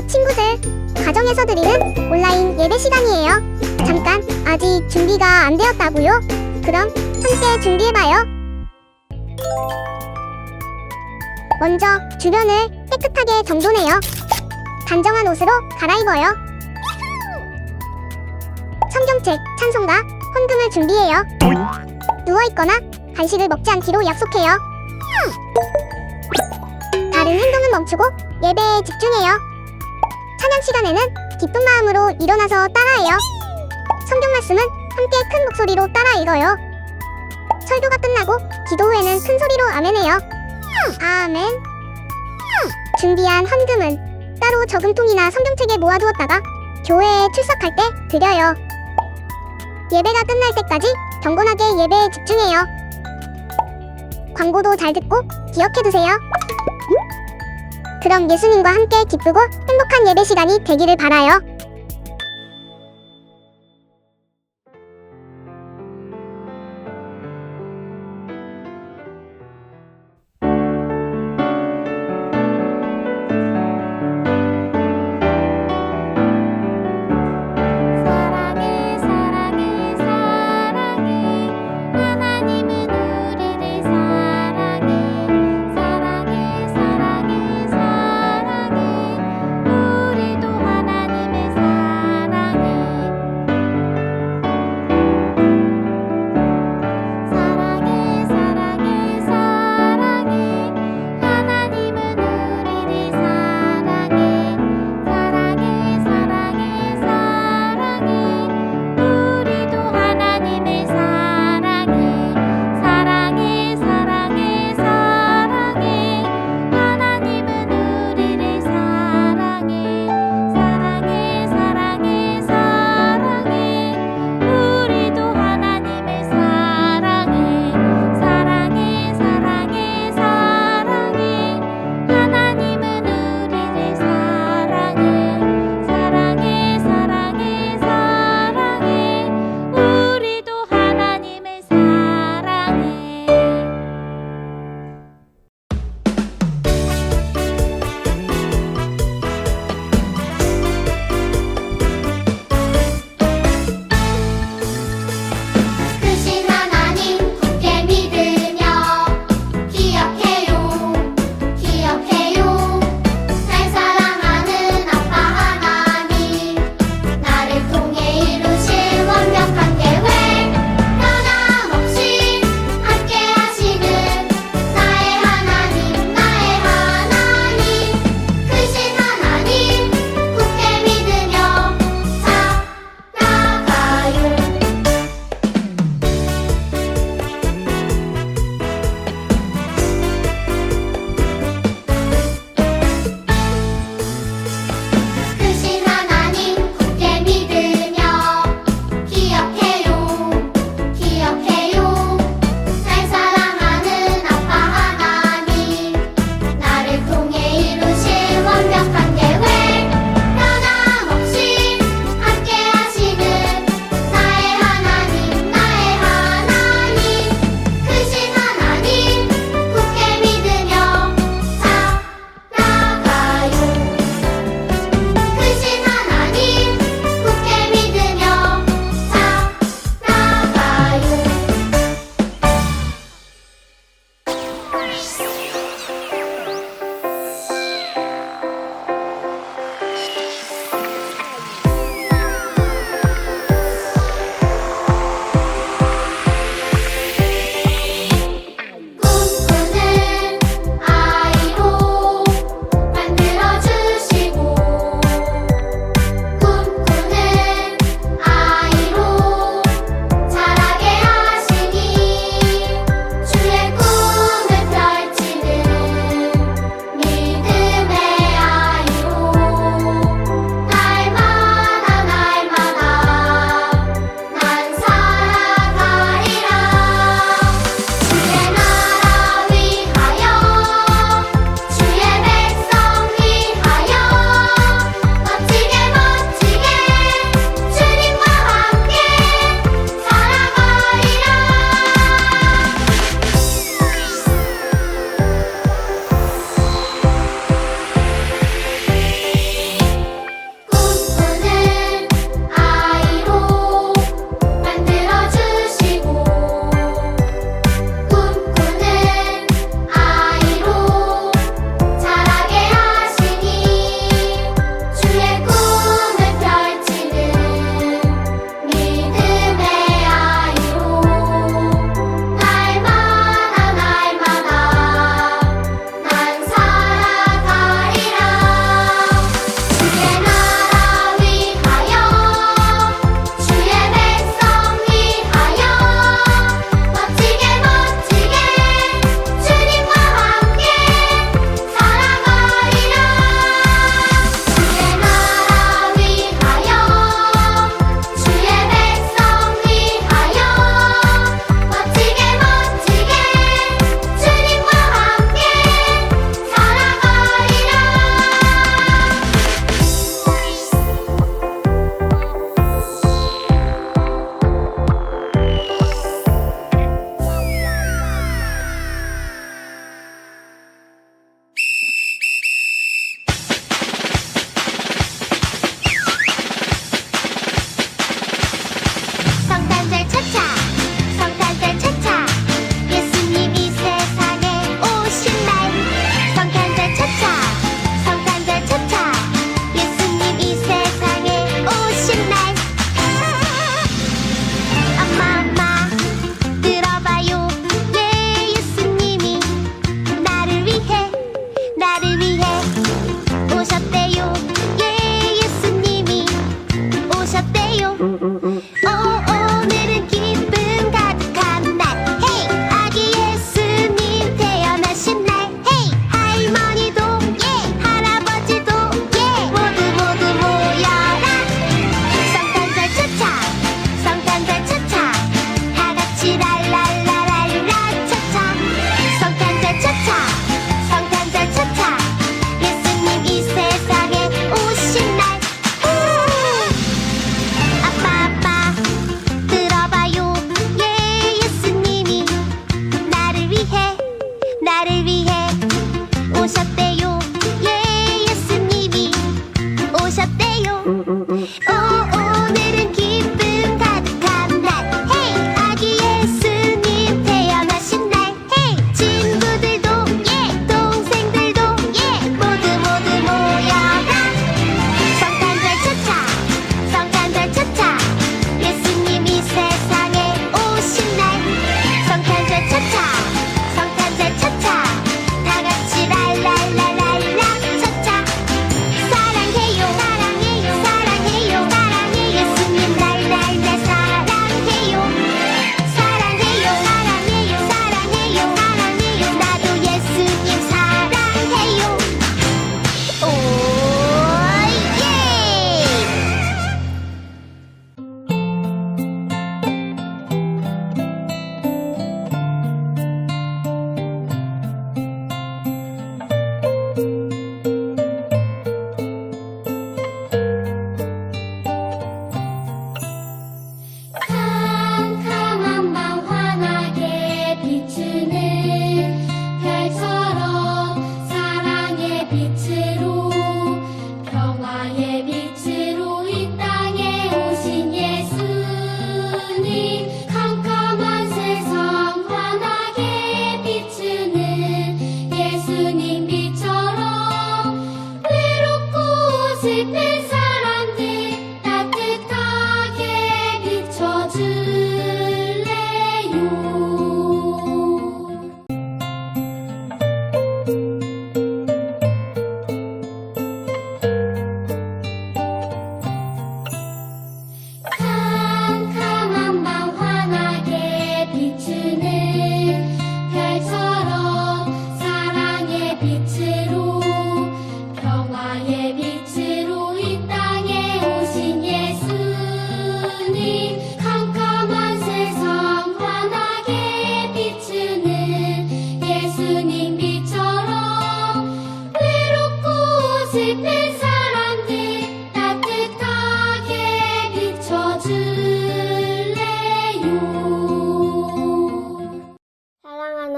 친구들, 가정에서 드리는 온라인 예배 시간이에요. 잠깐, 아직 준비가 안 되었다고요? 그럼 함께 준비해봐요. 먼저 주변을 깨끗하게 정돈해요. 단정한 옷으로 갈아입어요. 성경책, 찬송가, 헌금을 준비해요. 누워있거나 간식을 먹지 않기로 약속해요. 다른 행동은 멈추고 예배에 집중해요. 찬양 시간에는 기쁜 마음으로 일어나서 따라해요. 성경 말씀은 함께 큰 목소리로 따라 읽어요. 설교가 끝나고 기도 후에는 큰 소리로 아멘해요. 아멘. 준비한 헌금은 따로 저금통이나 성경책에 모아두었다가 교회에 출석할 때 드려요. 예배가 끝날 때까지 경건하게 예배에 집중해요. 광고도 잘 듣고 기억해두세요. 그럼 예수님과 함께 기쁘고 행복한 예배 시간이 되기를 바라요. 사랑해 사랑해 사랑해 하나님은 우리를 사랑해 사랑해 사랑해 사랑해 우리도 하나님을 사랑해 사랑해 사랑해 사랑해 하나님은 우리를 사랑해 사랑해 사랑해 사랑해 우리도 하나님을 사랑해 사랑해 사랑해 사랑해 하나님은 우리를 사랑해 사랑해 사랑해 사랑해 우리도 하나님을 사랑해 사랑해 사랑해 사랑해 하나님은 우리를 사랑해 사랑해 사랑해 사랑해 우리도 하나님을 사랑해. 크신 하나님 굳게 믿으며 기억해요 기억해요 날 사랑하는 아빠 하나님 나를 통해 이루실 완벽한 계획 변함없이 함께 하시는 나의 하나님 크신 하나님 굳게 믿으며 살아가요. 크신 하나님 굳게 믿으며 기억해요 기억해요 날 사랑하는 아빠 하나님 나를 통해 이루실 완벽한 계획 변함없이 함께 하시는 나의 하나님 크신 하나님 굳게 믿으며 살아가요. 크신 하나님 굳게 믿으며 살아가요. 꿈꾸는 아이로 만들어주시고 꿈꾸는 아이로 자라게 하시니 주의 꿈을 펼치고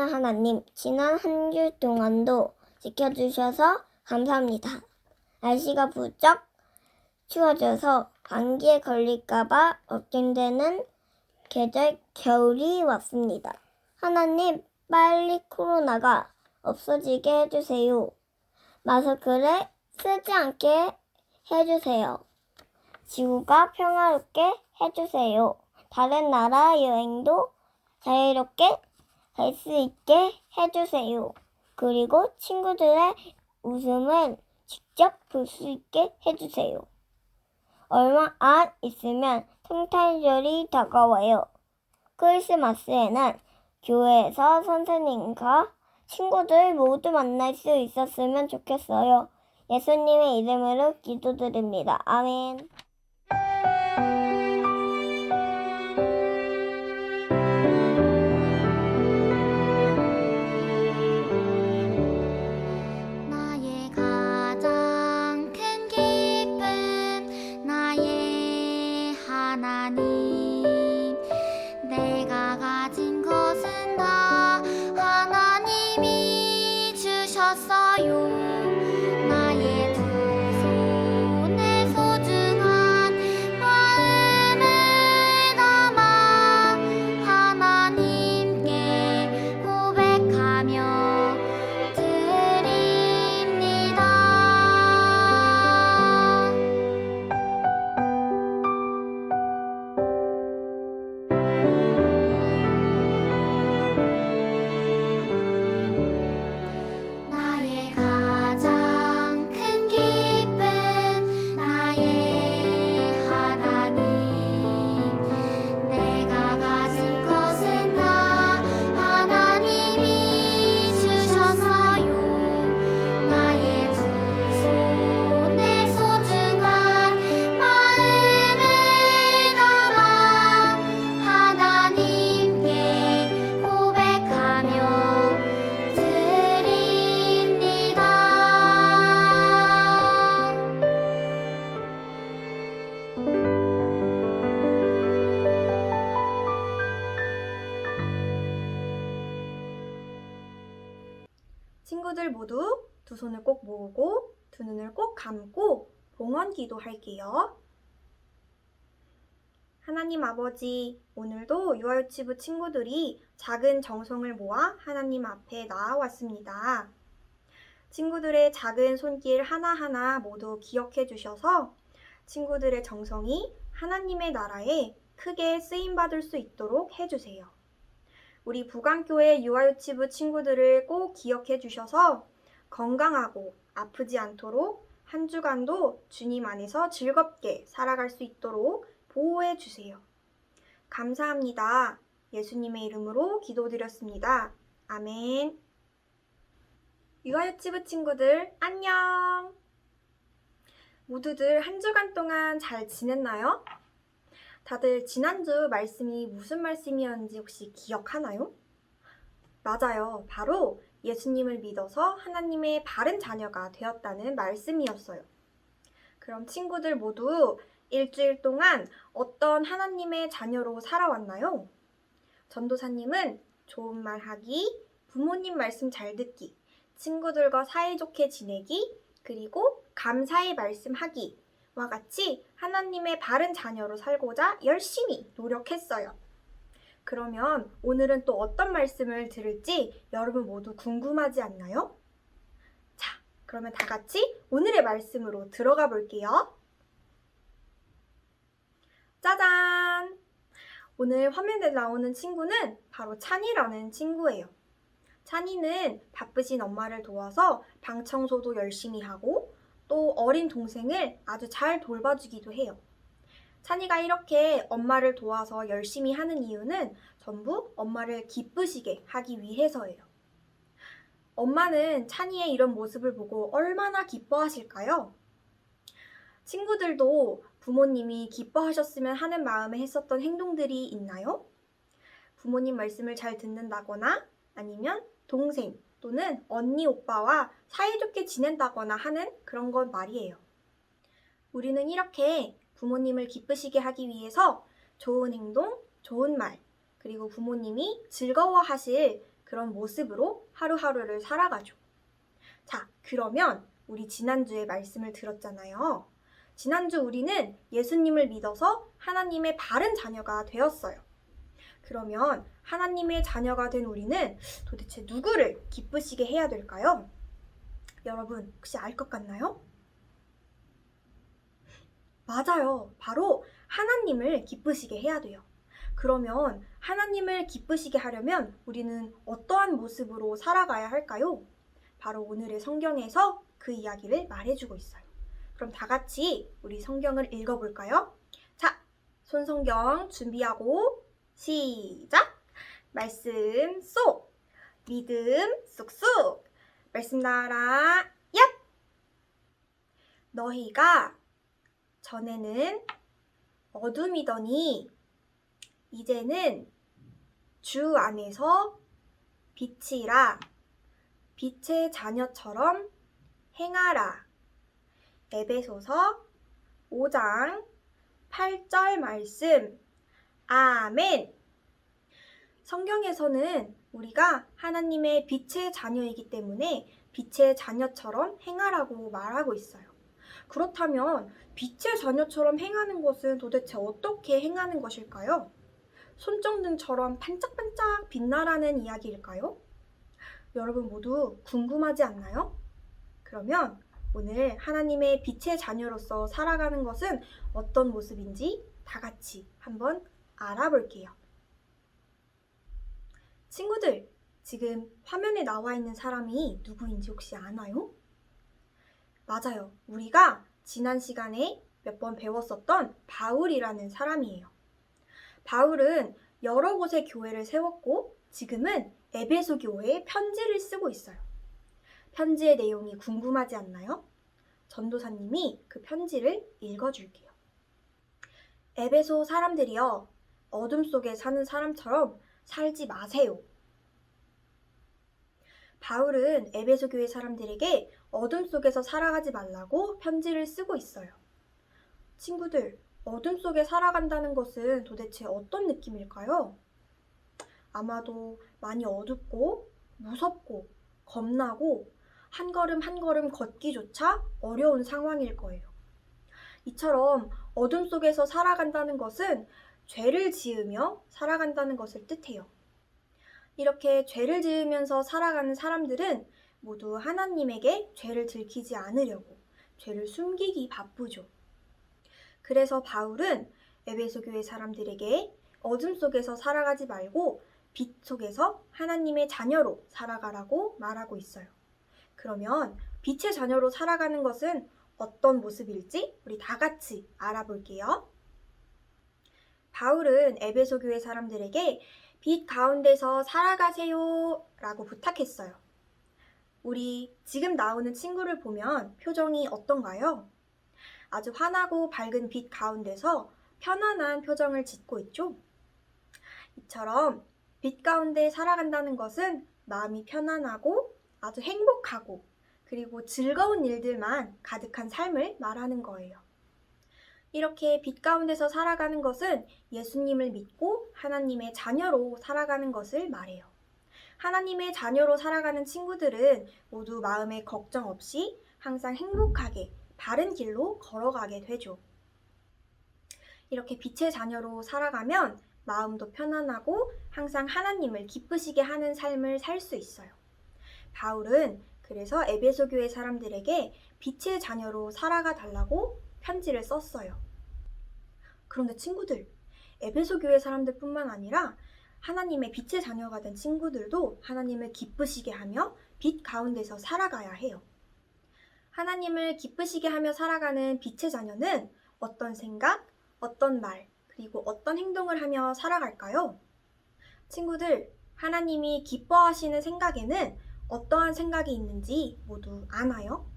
사랑하는 하나님, 지난 한 주 동안도 지켜주셔서 감사합니다. 날씨가 부쩍 추워져서 감기에 걸릴까봐 걱정되는 계절 겨울이 왔습니다. 하나님, 빨리 코로나가 없어지게 해주세요. 마스크를 쓰지 않게 해주세요. 지구가 평화롭게 해주세요. 다른 나라 여행도 자유롭게 갈 수 있게 해주세요. 그리고 친구들의 웃음을 직접 볼 수 있게 해주세요. 얼마 안 있으면 성탄절이 다가와요. 크리스마스에는 교회에서 선생님과 친구들 모두 만날 수 있었으면 좋겠어요. 예수님의 이름으로 기도드립니다. 아멘. 나의 가장 큰 기쁨 나의 하나님 내가 가진 것은 다 하나님이 주셨어요 나의 두 손에 소중한 마음을 담아 하나님께 고백하며 드립니다. 나의 가장 큰 기쁨 나의 하나님 내가 가진 것은 다 하나님이 주셨어요 나의 두 손에 소중한 마음을 담아 하나님께 고백하며 드립니다. 친구들 모두 두 손을 꼭 모으고 두 눈을 꼭 감고 봉헌 기도할게요. 하나님 아버지, 오늘도 유아유치부 친구들이 작은 정성을 모아 하나님 앞에 나아왔습니다. 친구들의 작은 손길 하나하나 모두 기억해 주셔서 친구들의 정성이 하나님의 나라에 크게 쓰임받을 수 있도록 해주세요. 우리 부강교회 유아유치부 친구들을 꼭 기억해 주셔서 건강하고 아프지 않도록 한 주간도 주님 안에서 즐겁게 살아갈 수 있도록 보호해 주세요. 감사합니다. 예수님의 이름으로 기도드렸습니다. 아멘. 유아유치부 친구들 안녕. 모두들 한 주간 동안 잘 지냈나요? 다들 지난주 말씀이 무슨 말씀이었는지 혹시 기억하나요? 맞아요. 바로 예수님을 믿어서 하나님의 바른 자녀가 되었다는 말씀이었어요. 그럼 친구들 모두 일주일 동안 어떤 하나님의 자녀로 살아왔나요? 전도사님은 좋은 말 하기, 부모님 말씀 잘 듣기, 친구들과 사이좋게 지내기, 그리고 감사의 말씀하기 와 같이 하나님의 바른 자녀로 살고자 열심히 노력했어요. 그러면 오늘은 또 어떤 말씀을 들을지 여러분 모두 궁금하지 않나요? 자, 그러면 다 같이 오늘의 말씀으로 들어가 볼게요. 짜잔! 오늘 화면에 나오는 친구는 바로 찬이라는 친구예요. 찬이는 바쁘신 엄마를 도와서 방 청소도 열심히 하고 또 어린 동생을 아주 잘 돌봐주기도 해요. 찬이가 이렇게 엄마를 도와서 열심히 하는 이유는 전부 엄마를 기쁘시게 하기 위해서예요. 엄마는 찬이의 이런 모습을 보고 얼마나 기뻐하실까요? 친구들도 부모님이 기뻐하셨으면 하는 마음에 했었던 행동들이 있나요? 부모님 말씀을 잘 듣는다거나 아니면 동생 또는 언니, 오빠와 사이좋게 지낸다거나 하는 그런 건 말이에요. 우리는 이렇게 부모님을 기쁘시게 하기 위해서 좋은 행동, 좋은 말, 그리고 부모님이 즐거워하실 그런 모습으로 하루하루를 살아가죠. 자, 그러면 우리 지난주에 말씀을 들었잖아요. 지난주 우리는 예수님을 믿어서 하나님의 바른 자녀가 되었어요. 그러면 하나님의 자녀가 된 우리는 도대체 누구를 기쁘시게 해야 될까요? 여러분, 혹시 알 것 같나요? 맞아요. 바로 하나님을 기쁘시게 해야 돼요. 그러면 하나님을 기쁘시게 하려면 우리는 어떠한 모습으로 살아가야 할까요? 바로 오늘의 성경에서 그 이야기를 말해주고 있어요. 그럼 다 같이 우리 성경을 읽어볼까요? 자, 손성경 준비하고 시작! 말씀 쏙! 믿음 쑥쑥! 말씀 나라 얍! 너희가 전에는 어둠이더니 이제는 주 안에서 빛이라. 빛의 자녀처럼 행하라. 에베소서 5장 8절 말씀. 아멘. 성경에서는 우리가 하나님의 빛의 자녀이기 때문에 빛의 자녀처럼 행하라고 말하고 있어요. 그렇다면 빛의 자녀처럼 행하는 것은 도대체 어떻게 행하는 것일까요? 손정등처럼 반짝반짝 빛나라는 이야기일까요? 여러분 모두 궁금하지 않나요? 그러면 오늘 하나님의 빛의 자녀로서 살아가는 것은 어떤 모습인지 다 같이 한번 알아볼게요. 친구들, 지금 화면에 나와 있는 사람이 누구인지 혹시 아나요? 맞아요. 우리가 지난 시간에 몇 번 배웠었던 바울이라는 사람이에요. 바울은 여러 곳에 교회를 세웠고 지금은 에베소 교회에 편지를 쓰고 있어요. 편지의 내용이 궁금하지 않나요? 전도사님이 그 편지를 읽어줄게요. 에베소 사람들이여, 어둠 속에 사는 사람처럼 살지 마세요. 바울은 에베소 교회 사람들에게 어둠 속에서 살아가지 말라고 편지를 쓰고 있어요. 친구들, 어둠 속에 살아간다는 것은 도대체 어떤 느낌일까요? 아마도 많이 어둡고 무섭고 겁나고 한 걸음 한 걸음 걷기조차 어려운 상황일 거예요. 이처럼 어둠 속에서 살아간다는 것은 죄를 지으며 살아간다는 것을 뜻해요. 이렇게 죄를 지으면서 살아가는 사람들은 모두 하나님에게 죄를 들키지 않으려고 죄를 숨기기 바쁘죠. 그래서 바울은 에베소 교회 사람들에게 어둠 속에서 살아가지 말고 빛 속에서 하나님의 자녀로 살아가라고 말하고 있어요. 그러면 빛의 자녀로 살아가는 것은 어떤 모습일지 우리 다 같이 알아볼게요. 바울은 에베소 교회 사람들에게 빛 가운데서 살아가세요 라고 부탁했어요. 우리 지금 나오는 친구를 보면 표정이 어떤가요? 아주 환하고 밝은 빛 가운데서 편안한 표정을 짓고 있죠? 이처럼 빛 가운데 살아간다는 것은 마음이 편안하고 아주 행복하고 그리고 즐거운 일들만 가득한 삶을 말하는 거예요. 이렇게 빛 가운데서 살아가는 것은 예수님을 믿고 하나님의 자녀로 살아가는 것을 말해요. 하나님의 자녀로 살아가는 친구들은 모두 마음에 걱정 없이 항상 행복하게 바른 길로 걸어가게 되죠. 이렇게 빛의 자녀로 살아가면 마음도 편안하고 항상 하나님을 기쁘시게 하는 삶을 살 수 있어요. 바울은 그래서 에베소 교회 사람들에게 빛의 자녀로 살아가 달라고 편지를 썼어요. 그런데 친구들, 에베소 교회 사람들뿐만 아니라 하나님의 빛의 자녀가 된 친구들도 하나님을 기쁘시게 하며 빛 가운데서 살아가야 해요. 하나님을 기쁘시게 하며 살아가는 빛의 자녀는 어떤 생각, 어떤 말, 그리고 어떤 행동을 하며 살아갈까요? 친구들, 하나님이 기뻐하시는 생각에는 어떠한 생각이 있는지 모두 아나요?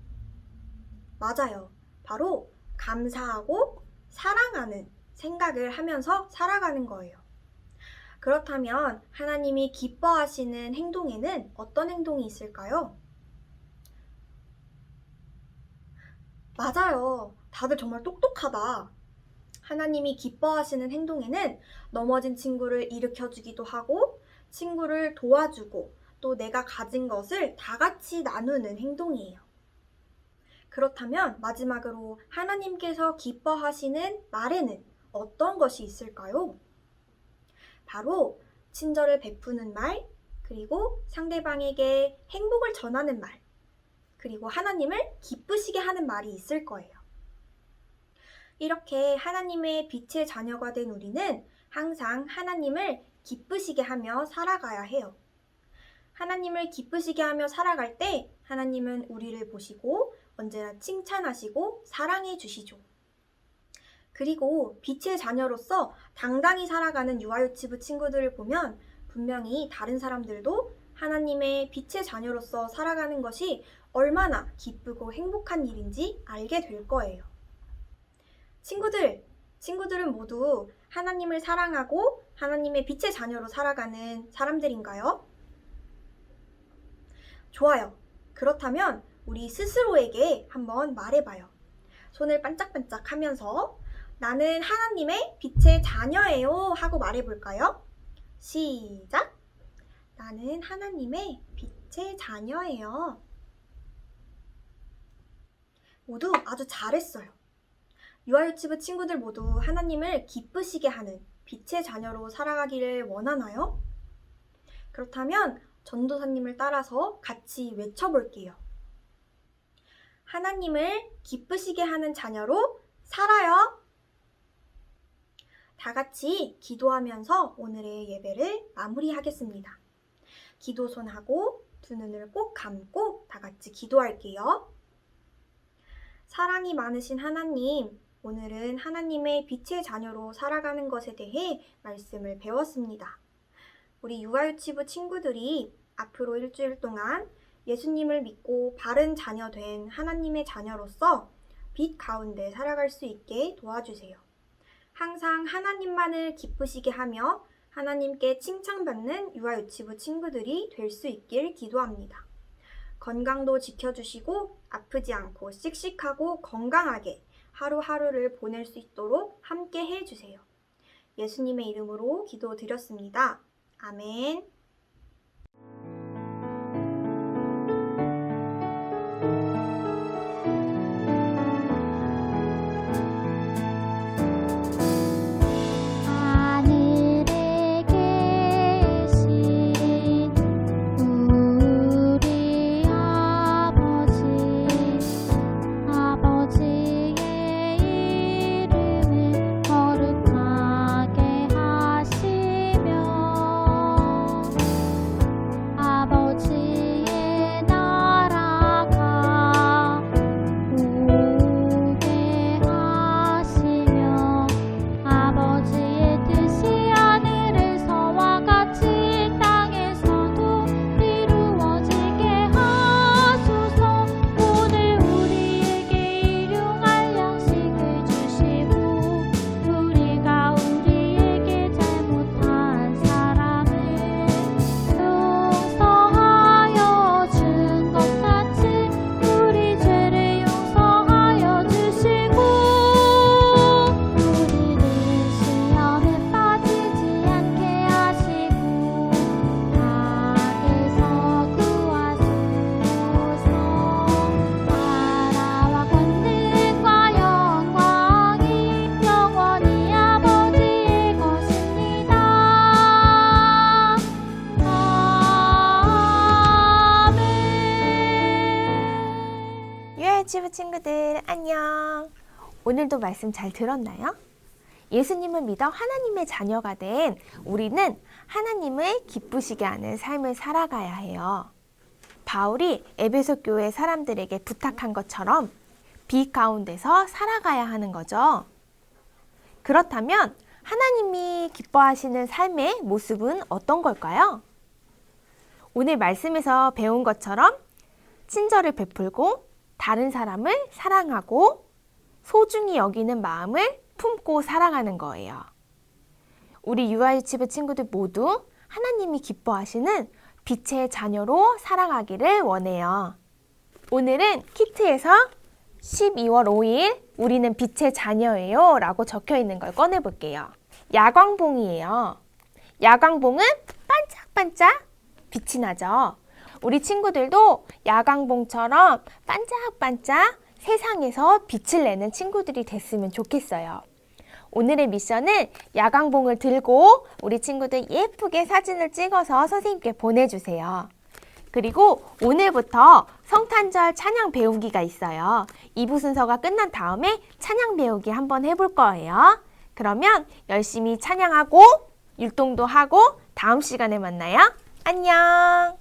맞아요. 바로 감사하고 사랑하는 생각을 하면서 살아가는 거예요. 그렇다면 하나님이 기뻐하시는 행동에는 어떤 행동이 있을까요? 맞아요. 다들 정말 똑똑하다. 하나님이 기뻐하시는 행동에는 넘어진 친구를 일으켜주기도 하고 친구를 도와주고 또 내가 가진 것을 다 같이 나누는 행동이에요. 그렇다면 마지막으로 하나님께서 기뻐하시는 말에는 어떤 것이 있을까요? 바로 친절을 베푸는 말, 그리고 상대방에게 행복을 전하는 말, 그리고 하나님을 기쁘시게 하는 말이 있을 거예요. 이렇게 하나님의 빛의 자녀가 된 우리는 항상 하나님을 기쁘시게 하며 살아가야 해요. 하나님을 기쁘시게 하며 살아갈 때 하나님은 우리를 보시고 언제나 칭찬하시고 사랑해 주시죠. 그리고 빛의 자녀로서 당당히 살아가는 유아유치부 친구들을 보면 분명히 다른 사람들도 하나님의 빛의 자녀로서 살아가는 것이 얼마나 기쁘고 행복한 일인지 알게 될 거예요. 친구들은 모두 하나님을 사랑하고 하나님의 빛의 자녀로 살아가는 사람들인가요? 좋아요. 그렇다면 우리 스스로에게 한번 말해봐요. 손을 반짝반짝 하면서 나는 하나님의 빛의 자녀예요 하고 말해볼까요? 시작! 나는 하나님의 빛의 자녀예요. 모두 아주 잘했어요. 유아유치부 친구들 모두 하나님을 기쁘시게 하는 빛의 자녀로 살아가기를 원하나요? 그렇다면 전도사님을 따라서 같이 외쳐볼게요. 하나님을 기쁘시게 하는 자녀로 살아요. 다 같이 기도하면서 오늘의 예배를 마무리하겠습니다. 기도손하고 두 눈을 꼭 감고 다 같이 기도할게요. 사랑이 많으신 하나님, 오늘은 하나님의 빛의 자녀로 살아가는 것에 대해 말씀을 배웠습니다. 우리 유아유치부 친구들이 앞으로 일주일 동안 예수님을 믿고 바른 자녀 된 하나님의 자녀로서 빛 가운데 살아갈 수 있게 도와주세요. 항상 하나님만을 기쁘시게 하며 하나님께 칭찬받는 유아유치부 친구들이 될 수 있길 기도합니다. 건강도 지켜주시고 아프지 않고 씩씩하고 건강하게 하루하루를 보낼 수 있도록 함께 해주세요. 예수님의 이름으로 기도드렸습니다. 아멘. 하늘에 계신 우리 아버지의 이름을 거룩하게 하시며 아버지의 나라가 오게 하시며 아버지의 뜻이 하늘에서와 같이 땅에서도 이루어지게 하소서. 오늘 우리에게 일용할 양식을 주시고 우리가 우리에게 잘못한 사람을 용서하여 준 것 같이 우리 죄를 용서하여 주시고 우리를 시험에 빠지지 않게 하시고 악에서 구하소서. 나라와 권능과 영광이 영원히 아버지의 것입니다. 아멘. 유아유치부 친구들 안녕. 오늘도 말씀 잘 들었나요? 예수님을 믿어 하나님의 자녀가 된 우리는 하나님을 기쁘시게 하는 삶을 살아가야 해요. 바울이 에베소 교회 사람들에게 부탁한 것처럼 빛 가운데서 살아가야 하는 거죠. 그렇다면 하나님이 기뻐하시는 삶의 모습은 어떤 걸까요? 오늘 말씀에서 배운 것처럼 친절을 베풀고 다른 사람을 사랑하고 소중히 여기는 마음을 품고 살아가는 거예요. 우리 유아유치부 친구들 모두 하나님이 기뻐하시는 빛의 자녀로 살아가기를 원해요. 오늘은 키트에서 12월 5일 우리는 빛의 자녀예요 라고 적혀 있는 걸 꺼내볼게요. 야광봉이에요. 야광봉은 반짝반짝 빛이 나죠. 우리 친구들도 야광봉처럼 반짝반짝 세상에서 빛을 내는 친구들이 됐으면 좋겠어요. 오늘의 미션은 야광봉을 들고 우리 친구들 예쁘게 사진을 찍어서 선생님께 보내주세요. 그리고 오늘부터 성탄절 찬양 배우기가 있어요. 2부 순서가 끝난 다음에 찬양 배우기 한번 해볼 거예요. 그러면 열심히 찬양하고 율동도 하고 다음 시간에 만나요. 안녕!